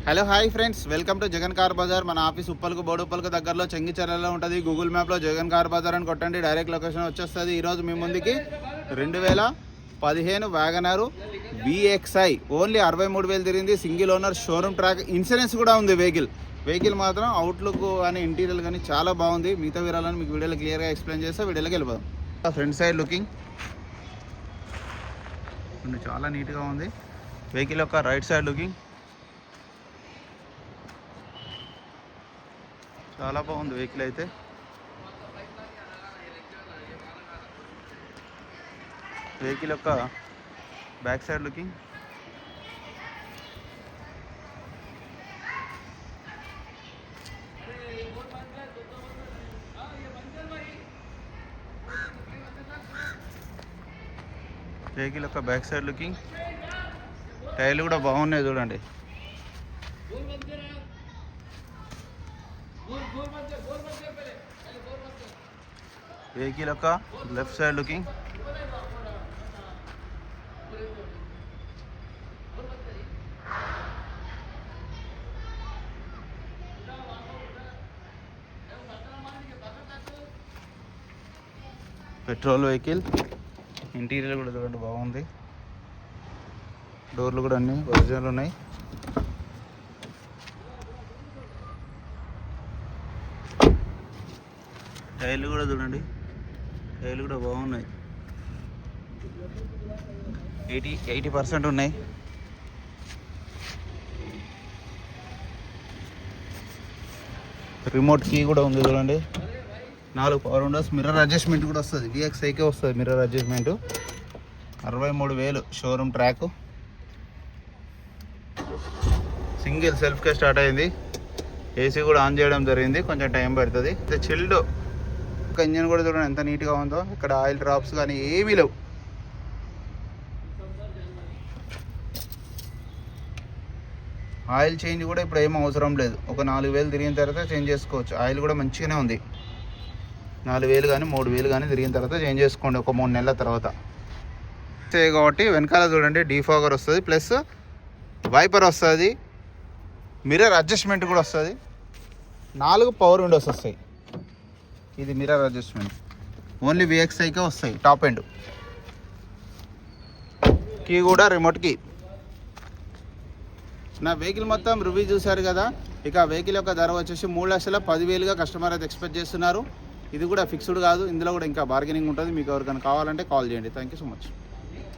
Hello hi friends, welcome to Jagan car Bazar. మన office ఉప్పలకు బోడుప్పలకు దగ్గరలో చెంగిచెర్లలో ఉంటుంది. గూగుల్ మ్యాప్లో జగన్ కార్ బజార్ అని కొట్టండి, డైరెక్ట్ లొకేషన్ వచ్చేస్తుంది. ఈరోజు మీ ముందుకి 2015 వ్యాగనార్ VXI ఓన్లీ 63,000 తిరిగింది. Single owner, showroom track, insurance కూడా ఉంది. వెహికల్ మాత్రం అవుట్లుక్ కానీ ఇంటీరియర్ కానీ చాలా బాగుంది. మిగతా వివరాలను మీకు వీడియోలో క్లియర్గా ఎక్స్ప్లెయిన్ చేస్తే వీడియోలోకి వెళ్ళిపోదాం. ఫ్రంట్ సైడ్ లుకింగ్ చాలా నీట్గా ఉంది. వెహికల్ యొక్క రైట్ సైడ్ లుకింగ్ చాలా బాగుంది. వెహికల్ అయితే వెహికల్ యొక్క బ్యాక్ సైడ్ లుకింగ్ వెహికల్ యొక్క బ్యాక్ సైడ్ లుకింగ్ టైర్లు కూడా బాగున్నాయి చూడండి. వెహికల్ యొక్క left side looking petrol vehicle. Interior కూడా చూడండి బాగుంది. డోర్లు కూడా అన్నీ ఒరిజినల్ ఉన్నాయి. టైర్లు కూడా చూడండి, టైర్లు కూడా బాగున్నాయి. 80% ఉన్నాయి. రిమోట్ కీ కూడా ఉంది చూడండి. 4 పవర్ విండోస్, మిర్రర్ అడ్జస్ట్మెంట్ కూడా వస్తుంది. VXIకే వస్తుంది mirror adjustment. 63,000 showroom track. Single సెల్ఫ్కే స్టార్ట్ అయింది. ఏసీ కూడా ఆన్ చేయడం జరిగింది, కొంచెం టైం పడుతుంది. చిల్డ్ ఒక ఇంజన్ కూడా చూడండి ఎంత నీట్గా ఉందో. ఇక్కడ ఆయిల్ డ్రాప్స్ కానీ ఏమీ లేవు. ఆయిల్ చేంజ్ కూడా ఇప్పుడు ఏం అవసరం లేదు. ఒక 4,000 తిరిగిన తర్వాత చేంజ్ చేసుకోవచ్చు. ఆయిల్ కూడా మంచిగానే ఉంది. 4,000 కానీ 3,000 కానీ తిరిగిన తర్వాత చేంజ్ చేసుకోండి ఒక 3 నెలల తర్వాత. కాబట్టి వెనకాల చూడండి డీఫాగర్ వస్తుంది, ప్లస్ వైపర్ వస్తుంది, మిర్రర్ అడ్జస్ట్మెంట్ కూడా వస్తుంది. 4 పవర్ విండోస్ వస్తాయి. ఇది మిర్రర్ అడ్జస్ట్మెంట్ ఓన్లీ VXIకే వస్తాయి. టాప్ ఎండ్ కీ కూడా రిమోట్ కీ. నా వెహికల్ మొత్తం రివ్యూ చూశారు కదా. ఇక వెహికల్ యొక్క ధర వచ్చేసి 3,10,000గా కస్టమర్ అయితే ఎక్స్పెక్ట్ చేస్తున్నారు. ఇది కూడా ఫిక్స్డ్ కాదు, ఇందులో కూడా ఇంకా బార్గెనింగ్ ఉంటుంది. మీకు ఎవరికైనా కావాలంటే కాల్ చేయండి. Thank you so much.